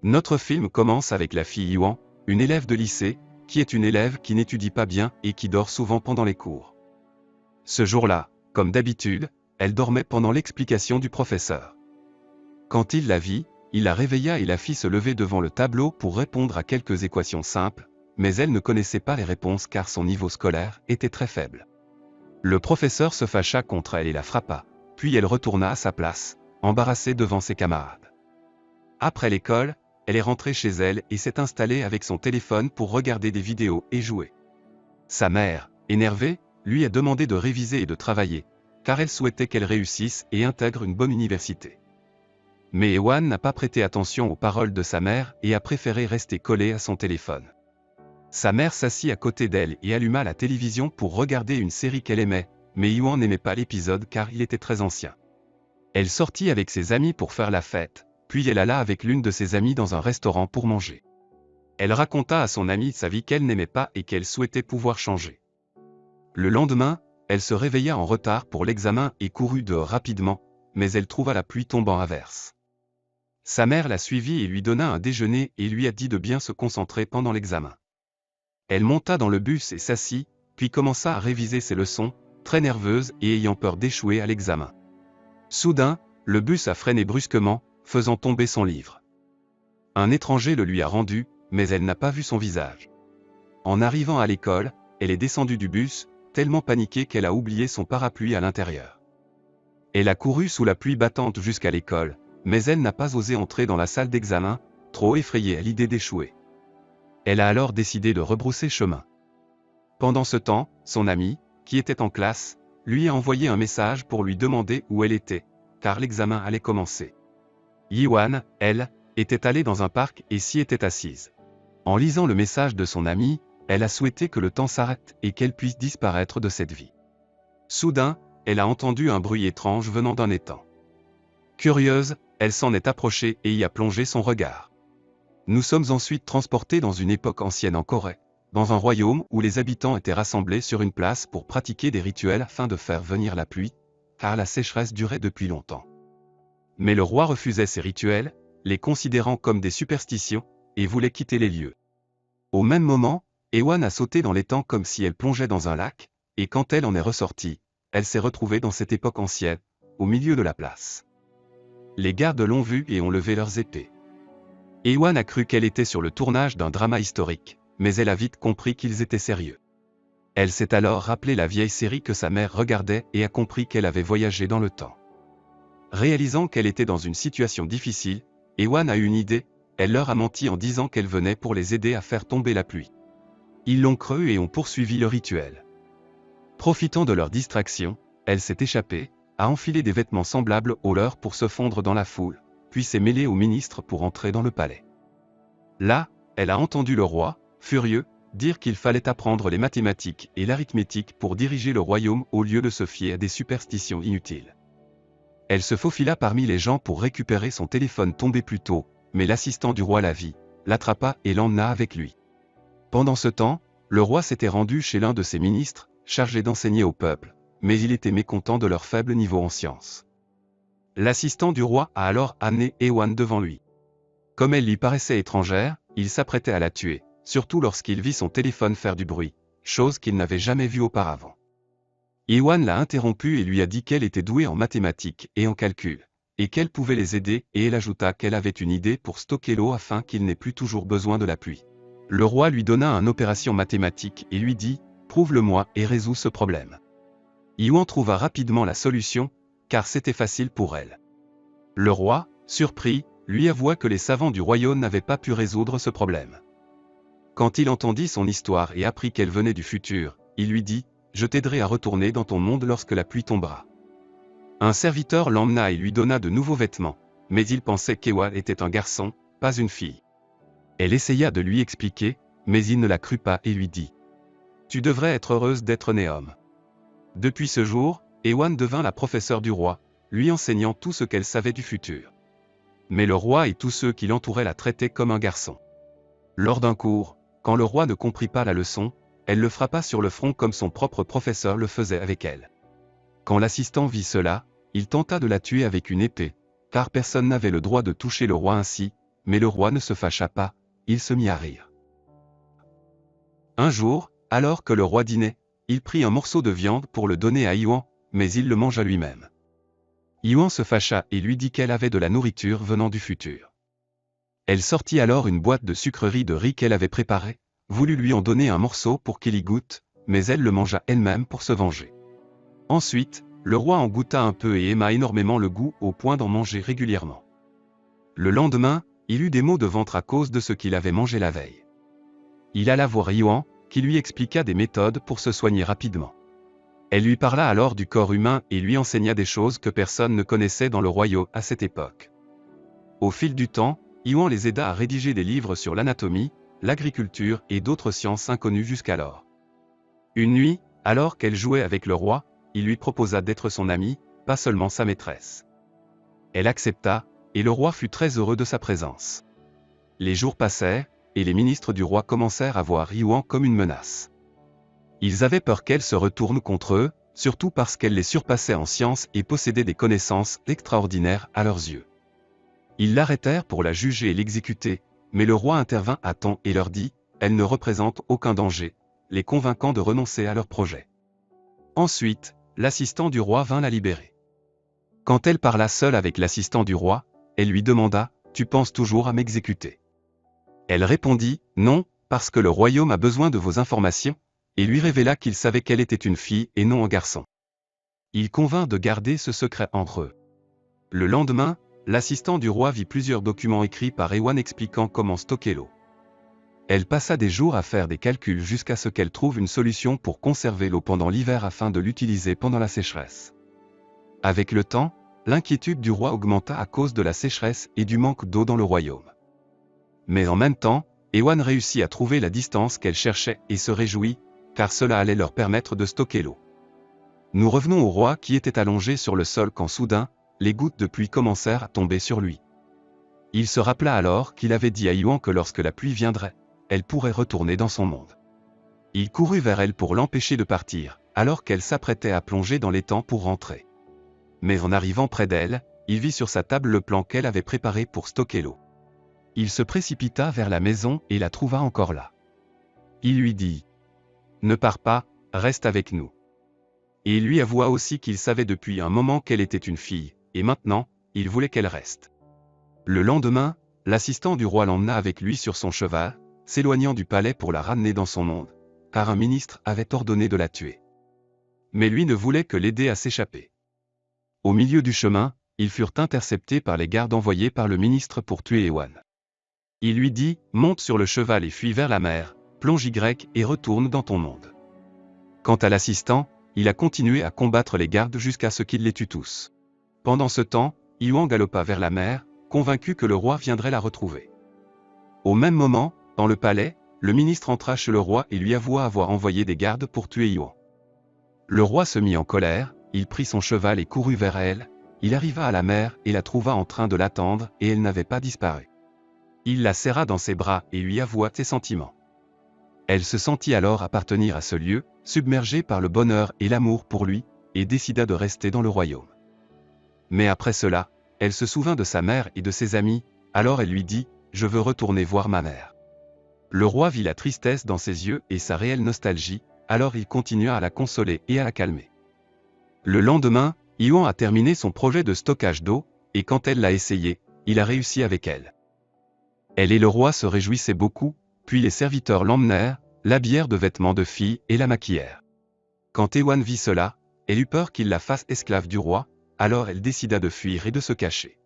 Notre film commence avec la fille Yuan, une élève de lycée, qui est une élève qui n'étudie pas bien et qui dort souvent pendant les cours. Ce jour-là, comme d'habitude, elle dormait pendant l'explication du professeur. Quand il la vit, il la réveilla et la fit se lever devant le tableau pour répondre à quelques équations simples, mais elle ne connaissait pas les réponses car son niveau scolaire était très faible. Le professeur se fâcha contre elle et la frappa, puis elle retourna à sa place, embarrassée devant ses camarades. Après l'école, elle est rentrée chez elle et s'est installée avec son téléphone pour regarder des vidéos et jouer. Sa mère, énervée, lui a demandé de réviser et de travailler, car elle souhaitait qu'elle réussisse et intègre une bonne université. Mais Ewan n'a pas prêté attention aux paroles de sa mère et a préféré rester collé à son téléphone. Sa mère s'assit à côté d'elle et alluma la télévision pour regarder une série qu'elle aimait, mais Ewan n'aimait pas l'épisode car il était très ancien. Elle sortit avec ses amis pour faire la fête, puis elle alla avec l'une de ses amies dans un restaurant pour manger. Elle raconta à son amie sa vie qu'elle n'aimait pas et qu'elle souhaitait pouvoir changer. Le lendemain, elle se réveilla en retard pour l'examen et courut dehors rapidement, mais elle trouva la pluie tombant à verse. Sa mère la suivit et lui donna un déjeuner et lui a dit de bien se concentrer pendant l'examen. Elle monta dans le bus et s'assit, puis commença à réviser ses leçons, très nerveuse et ayant peur d'échouer à l'examen. Soudain, le bus a freiné brusquement, faisant tomber son livre. Un étranger le lui a rendu, mais elle n'a pas vu son visage. En arrivant à l'école, elle est descendue du bus, tellement paniquée qu'elle a oublié son parapluie à l'intérieur. Elle a couru sous la pluie battante jusqu'à l'école, mais elle n'a pas osé entrer dans la salle d'examen, trop effrayée à l'idée d'échouer. Elle a alors décidé de rebrousser chemin. Pendant ce temps, son amie, qui était en classe, lui a envoyé un message pour lui demander où elle était, car l'examen allait commencer. Yiwan, elle, était allée dans un parc et s'y était assise. En lisant le message de son amie, elle a souhaité que le temps s'arrête et qu'elle puisse disparaître de cette vie. Soudain, elle a entendu un bruit étrange venant d'un étang. Curieuse, elle s'en est approchée et y a plongé son regard. Nous sommes ensuite transportés dans une époque ancienne en Corée, dans un royaume où les habitants étaient rassemblés sur une place pour pratiquer des rituels afin de faire venir la pluie, car la sécheresse durait depuis longtemps. Mais le roi refusait ces rituels, les considérant comme des superstitions, et voulait quitter les lieux. Au même moment, Ewan a sauté dans l'étang comme si elle plongeait dans un lac, et quand elle en est ressortie, elle s'est retrouvée dans cette époque ancienne, au milieu de la place. Les gardes l'ont vue et ont levé leurs épées. Ewan a cru qu'elle était sur le tournage d'un drama historique, mais elle a vite compris qu'ils étaient sérieux. Elle s'est alors rappelé la vieille série que sa mère regardait et a compris qu'elle avait voyagé dans le temps. Réalisant qu'elle était dans une situation difficile, Ewan a eu une idée, elle leur a menti en disant qu'elle venait pour les aider à faire tomber la pluie. Ils l'ont cru et ont poursuivi le rituel. Profitant de leur distraction, elle s'est échappée, a enfilé des vêtements semblables aux leurs pour se fondre dans la foule, puis s'est mêlée au ministre pour entrer dans le palais. Là, elle a entendu le roi, furieux, dire qu'il fallait apprendre les mathématiques et l'arithmétique pour diriger le royaume au lieu de se fier à des superstitions inutiles. Elle se faufila parmi les gens pour récupérer son téléphone tombé plus tôt, mais l'assistant du roi la vit, l'attrapa et l'emmena avec lui. Pendant ce temps, le roi s'était rendu chez l'un de ses ministres, chargé d'enseigner au peuple, mais il était mécontent de leur faible niveau en sciences. L'assistant du roi a alors amené Ewan devant lui. Comme elle lui paraissait étrangère, il s'apprêtait à la tuer, surtout lorsqu'il vit son téléphone faire du bruit, chose qu'il n'avait jamais vue auparavant. Ewan l'a interrompu et lui a dit qu'elle était douée en mathématiques et en calcul, et qu'elle pouvait les aider, et elle ajouta qu'elle avait une idée pour stocker l'eau afin qu'il n'ait plus toujours besoin de la pluie. Le roi lui donna une opération mathématique et lui dit « Prouve-le-moi et résous ce problème ». Ewan trouva rapidement la solution, car c'était facile pour elle. Le roi, surpris, lui avoua que les savants du royaume n'avaient pas pu résoudre ce problème. Quand il entendit son histoire et apprit qu'elle venait du futur, il lui dit « Je t'aiderai à retourner dans ton monde lorsque la pluie tombera ». Un serviteur l'emmena et lui donna de nouveaux vêtements, mais il pensait qu'Ewan était un garçon, pas une fille. Elle essaya de lui expliquer, mais il ne la crut pas et lui dit « Tu devrais être heureuse d'être née homme ». Depuis ce jour, Ewan devint la professeure du roi, lui enseignant tout ce qu'elle savait du futur. Mais le roi et tous ceux qui l'entouraient la traitaient comme un garçon. Lors d'un cours, quand le roi ne comprit pas la leçon, elle le frappa sur le front comme son propre professeur le faisait avec elle. Quand l'assistant vit cela, il tenta de la tuer avec une épée, car personne n'avait le droit de toucher le roi ainsi, mais le roi ne se fâcha pas, il se mit à rire. Un jour, alors que le roi dînait, il prit un morceau de viande pour le donner à Yuan, mais il le mangea lui-même. Yuan se fâcha et lui dit qu'elle avait de la nourriture venant du futur. Elle sortit alors une boîte de sucreries de riz qu'elle avait préparée, voulut lui en donner un morceau pour qu'il y goûte, mais elle le mangea elle-même pour se venger. Ensuite, le roi en goûta un peu et aima énormément le goût au point d'en manger régulièrement. Le lendemain, il eut des maux de ventre à cause de ce qu'il avait mangé la veille. Il alla voir Yuan, qui lui expliqua des méthodes pour se soigner rapidement. Elle lui parla alors du corps humain et lui enseigna des choses que personne ne connaissait dans le royaume à cette époque. Au fil du temps, Yuan les aida à rédiger des livres sur l'anatomie, l'agriculture et d'autres sciences inconnues jusqu'alors. Une nuit, alors qu'elle jouait avec le roi, il lui proposa d'être son amie, pas seulement sa maîtresse. Elle accepta, et le roi fut très heureux de sa présence. Les jours passèrent, et les ministres du roi commencèrent à voir Yuan comme une menace. Ils avaient peur qu'elle se retourne contre eux, surtout parce qu'elle les surpassait en science et possédait des connaissances extraordinaires à leurs yeux. Ils l'arrêtèrent pour la juger et l'exécuter, mais le roi intervint à temps et leur dit « Elle ne représente aucun danger », les convainquant de renoncer à leur projet. Ensuite, l'assistant du roi vint la libérer. Quand elle parla seule avec l'assistant du roi, elle lui demanda « Tu penses toujours à m'exécuter ?» Elle répondit « Non, parce que le royaume a besoin de vos informations », et lui révéla qu'il savait qu'elle était une fille et non un garçon. Il convint de garder ce secret entre eux. Le lendemain, l'assistant du roi vit plusieurs documents écrits par Yuan expliquant comment stocker l'eau. Elle passa des jours à faire des calculs jusqu'à ce qu'elle trouve une solution pour conserver l'eau pendant l'hiver afin de l'utiliser pendant la sécheresse. Avec le temps, l'inquiétude du roi augmenta à cause de la sécheresse et du manque d'eau dans le royaume. Mais en même temps, Yuan réussit à trouver la distance qu'elle cherchait et se réjouit, car cela allait leur permettre de stocker l'eau. Nous revenons au roi qui était allongé sur le sol quand soudain, les gouttes de pluie commencèrent à tomber sur lui. Il se rappela alors qu'il avait dit à Yuan que lorsque la pluie viendrait, elle pourrait retourner dans son monde. Il courut vers elle pour l'empêcher de partir, alors qu'elle s'apprêtait à plonger dans l'étang pour rentrer. Mais en arrivant près d'elle, il vit sur sa table le plan qu'elle avait préparé pour stocker l'eau. Il se précipita vers la maison et la trouva encore là. Il lui dit « Ne pars pas, reste avec nous. » Et il lui avoua aussi qu'il savait depuis un moment qu'elle était une fille, et maintenant, il voulait qu'elle reste. Le lendemain, l'assistant du roi l'emmena avec lui sur son cheval, s'éloignant du palais pour la ramener dans son monde, car un ministre avait ordonné de la tuer. Mais lui ne voulait que l'aider à s'échapper. Au milieu du chemin, ils furent interceptés par les gardes envoyés par le ministre pour tuer Yuan. Il lui dit « Monte sur le cheval et fuis vers la mer, plonge Y et retourne dans ton monde. » Quant à l'assistant, il a continué à combattre les gardes jusqu'à ce qu'il les tue tous. Pendant ce temps, Yuan galopa vers la mer, convaincu que le roi viendrait la retrouver. Au même moment, dans le palais, le ministre entra chez le roi et lui avoua avoir envoyé des gardes pour tuer Yuan. Le roi se mit en colère, il prit son cheval et courut vers elle, il arriva à la mer et la trouva en train de l'attendre et elle n'avait pas disparu. Il la serra dans ses bras et lui avoua ses sentiments. Elle se sentit alors appartenir à ce lieu, submergée par le bonheur et l'amour pour lui, et décida de rester dans le royaume. Mais après cela, elle se souvint de sa mère et de ses amis, alors elle lui dit « Je veux retourner voir ma mère. » Le roi vit la tristesse dans ses yeux et sa réelle nostalgie, alors il continua à la consoler et à la calmer. Le lendemain, Yuan a terminé son projet de stockage d'eau, et quand elle l'a essayé, il a réussi avec elle. Elle et le roi se réjouissaient beaucoup, puis les serviteurs l'emmenèrent, l'habillèrent de vêtements de fille et la maquillèrent. Quand Yuan vit cela, elle eut peur qu'il la fasse esclave du roi, alors elle décida de fuir et de se cacher.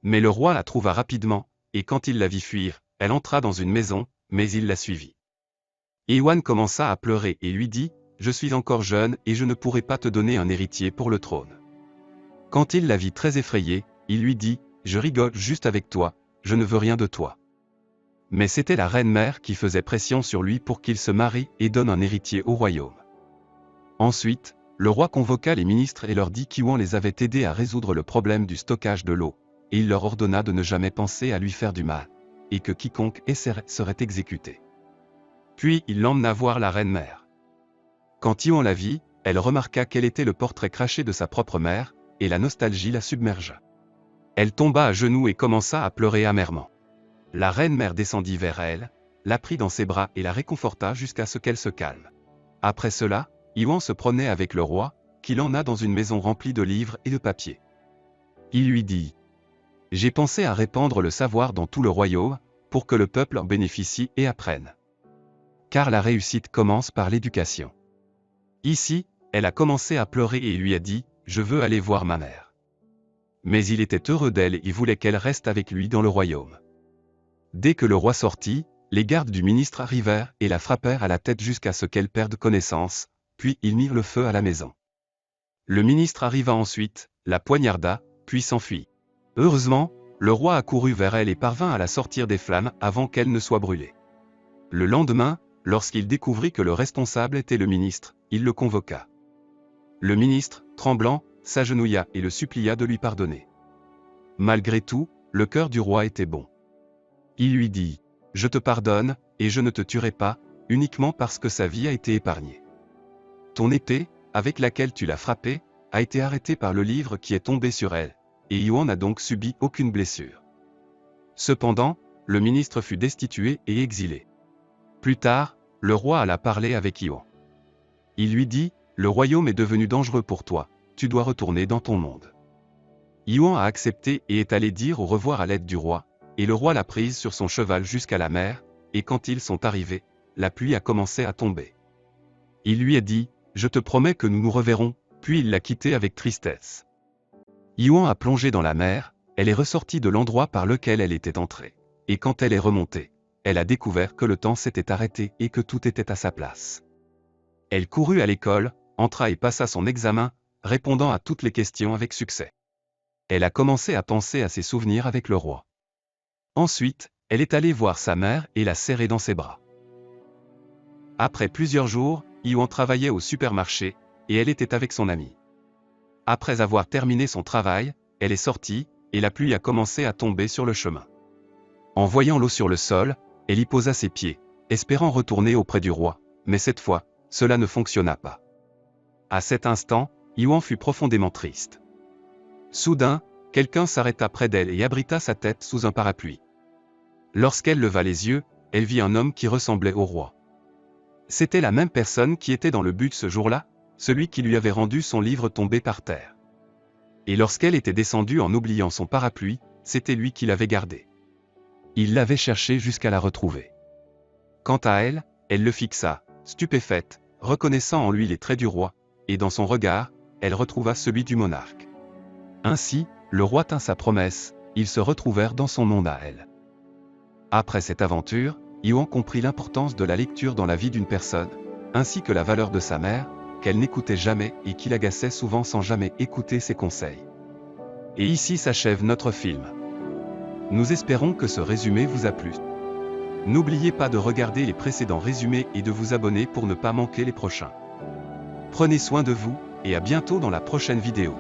Mais le roi la trouva rapidement, et quand il la vit fuir, elle entra dans une maison, mais il la suivit. Yuan commença à pleurer et lui dit « Je suis encore jeune et je ne pourrai pas te donner un héritier pour le trône. » Quand il la vit très effrayée, il lui dit « Je rigole juste avec toi, je ne veux rien de toi. » Mais c'était la reine-mère qui faisait pression sur lui pour qu'il se marie et donne un héritier au royaume. Ensuite, le roi convoqua les ministres et leur dit qu'Yuan les avait aidés à résoudre le problème du stockage de l'eau, et il leur ordonna de ne jamais penser à lui faire du mal, et que quiconque essaierait serait exécuté. Puis il l'emmena voir la reine-mère. Quand Yuan la vit, elle remarqua quel était le portrait craché de sa propre mère, et la nostalgie la submergea. Elle tomba à genoux et commença à pleurer amèrement. La reine-mère descendit vers elle, la prit dans ses bras et la réconforta jusqu'à ce qu'elle se calme. Après cela, Yuan se promenait avec le roi, qu'il emmena dans une maison remplie de livres et de papiers. Il lui dit : « J'ai pensé à répandre le savoir dans tout le royaume, pour que le peuple en bénéficie et apprenne. Car la réussite commence par l'éducation. » Ici, elle a commencé à pleurer et lui a dit : « Je veux aller voir ma mère. » Mais il était heureux d'elle et voulait qu'elle reste avec lui dans le royaume. Dès que le roi sortit, les gardes du ministre arrivèrent et la frappèrent à la tête jusqu'à ce qu'elle perde connaissance, puis ils mirent le feu à la maison. Le ministre arriva ensuite, la poignarda, puis s'enfuit. Heureusement, le roi accourut vers elle et parvint à la sortir des flammes avant qu'elle ne soit brûlée. Le lendemain, lorsqu'il découvrit que le responsable était le ministre, il le convoqua. Le ministre, tremblant, s'agenouilla et le supplia de lui pardonner. Malgré tout, le cœur du roi était bon. Il lui dit : « Je te pardonne, et je ne te tuerai pas, uniquement parce que sa vie a été épargnée. Ton épée, avec laquelle tu l'as frappée, a été arrêtée par le livre qui est tombé sur elle, et Yuan n'a donc subi aucune blessure. » Cependant, le ministre fut destitué et exilé. Plus tard, le roi alla parler avec Yuan. Il lui dit : « Le royaume est devenu dangereux pour toi, tu dois retourner dans ton monde. » Yuan a accepté et est allé dire au revoir à l'aide du roi, et le roi l'a prise sur son cheval jusqu'à la mer, et quand ils sont arrivés, la pluie a commencé à tomber. Il lui a dit : « Je te promets que nous nous reverrons », puis il l'a quittée avec tristesse. Yuan a plongé dans la mer, elle est ressortie de l'endroit par lequel elle était entrée, et quand elle est remontée, elle a découvert que le temps s'était arrêté et que tout était à sa place. Elle courut à l'école, entra et passa son examen, répondant à toutes les questions avec succès. Elle a commencé à penser à ses souvenirs avec le roi. Ensuite, elle est allée voir sa mère et l'a serrée dans ses bras. Après plusieurs jours, Yuan travaillait au supermarché, et elle était avec son amie. Après avoir terminé son travail, elle est sortie, et la pluie a commencé à tomber sur le chemin. En voyant l'eau sur le sol, elle y posa ses pieds, espérant retourner auprès du roi, mais cette fois, cela ne fonctionna pas. À cet instant, Yuan fut profondément triste. Soudain, quelqu'un s'arrêta près d'elle et abrita sa tête sous un parapluie. Lorsqu'elle leva les yeux, elle vit un homme qui ressemblait au roi. C'était la même personne qui était dans le but ce jour-là, celui qui lui avait rendu son livre tombé par terre. Et lorsqu'elle était descendue en oubliant son parapluie, c'était lui qui l'avait gardé. Il l'avait cherché jusqu'à la retrouver. Quant à elle, elle le fixa, stupéfaite, reconnaissant en lui les traits du roi, et dans son regard, elle retrouva celui du monarque. Ainsi, le roi tint sa promesse, ils se retrouvèrent dans son monde à elle. Après cette aventure, Yuan comprit l'importance de la lecture dans la vie d'une personne, ainsi que la valeur de sa mère, qu'elle n'écoutait jamais et qui l'agaçait souvent sans jamais écouter ses conseils. Et ici s'achève notre film. Nous espérons que ce résumé vous a plu. N'oubliez pas de regarder les précédents résumés et de vous abonner pour ne pas manquer les prochains. Prenez soin de vous, et à bientôt dans la prochaine vidéo.